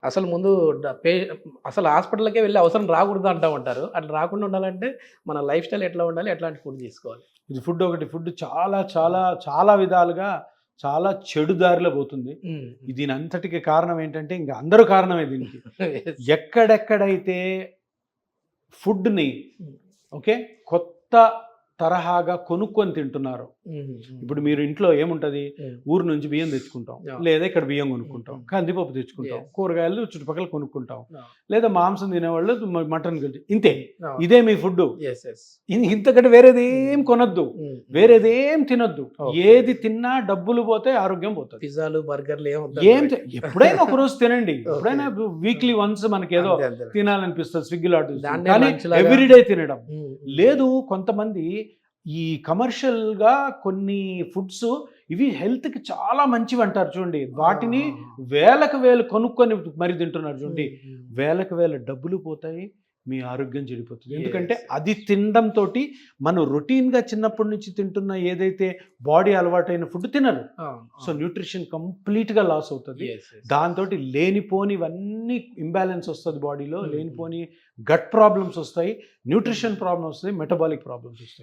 అసలు ముందు డ పే అసలు హాస్పిటల్‌కే వెళ్ళే అవసరం రాకూడదు అంటా ఉంటారు. అట్లా రాకుండా ఉండాలంటే మన లైఫ్ స్టైల్ ఎట్లా ఉండాలి? ఎట్లాంటి ఫుడ్ తీసుకోవాలి? ఇది ఫుడ్ ఒకటి. ఫుడ్ చాలా చాలా చాలా విధాలుగా చాలా చెడు దారిలో పోతుంది. హ్మ్. దీనంతటికి కారణం ఏంటంటే ఇంక అందరూ కారణమే దీనికి. యెస్. ఎక్కడెక్కడైతే ఫుడ్‌ని హ్మ్. ఓకే. కొత్త తరహాగా కొనుక్కొని తింటున్నారు. హ్మ్. ఇప్పుడు మీరు ఇంట్లో ఏముంటది? హ్మ్. ఊరు నుంచి బియ్యం తెచ్చుకుంటాం. Yeah. లేదా ఇక్కడ బియ్యం కొనుక్కుంటాం. Mm. కందిపప్పు తెచ్చుకుంటాం. Yes. కూరగాయలు చుట్టుపక్కల కొనుక్కుంటాం. Yeah. లేదా మాంసం తినేవాళ్ళు మటన్ ఇంతే. Yeah. ఇదే మీ ఫుడ్డు. యెస్. యెస్. ఇంతకంటే వేరేదేం కొనొద్దు. హ్మ్. వేరేదేం తినొద్దు. Okay. ఏది తిన్నా డబ్బులు పోతాయి, ఆరోగ్యం పోతుంది. పిజ్జాలు, బర్గర్‌లు ఎప్పుడైనా ఒక రోజు తినండి. ఎప్పుడైనా వీక్లీ వన్స్ మనకి ఏదో తినాలనిపిస్తుంది స్విగ్గీలో ఆర్డర్ చేస్తాం. దాన్నే కానీ lunch లాగా. ఎవ్రీడే తినడం హ్మ్. లేదు. కొంతమంది ఈ కమర్షియల్‌గా కొన్ని ఫుడ్స్ ఇవి హెల్త్‌కి చాలా మంచివి అంటారు చూడండి. వాటిని వేలకు వేలు కొనుక్కొని మరి తింటున్నారు చూడండి. వేలకు వేల డబ్బులు పోతాయి, మీ ఆరోగ్యం చెడిపోతుంది. ఎందుకంటే Yes. అది తినడం తోటి మనం రొటీన్‌గా చిన్నప్పటి నుంచి తింటున్న ఏదైతే బాడీ అలవాటైన ఫుడ్ తినరు. సో న్యూట్రిషన్ కంప్లీట్‌గా లాస్ అవుతుంది. దాంతోటి లేనిపోనివన్నీ ఇంబ్యాలెన్స్ వస్తుంది బాడీలో. లేనిపోని గట్ ప్రాబ్లమ్స్ వస్తాయి, న్యూట్రిషన్ ప్రాబ్లమ్స్ వస్తాయి, మెటబాలిక్ ప్రాబ్లమ్స్ వస్తాయి.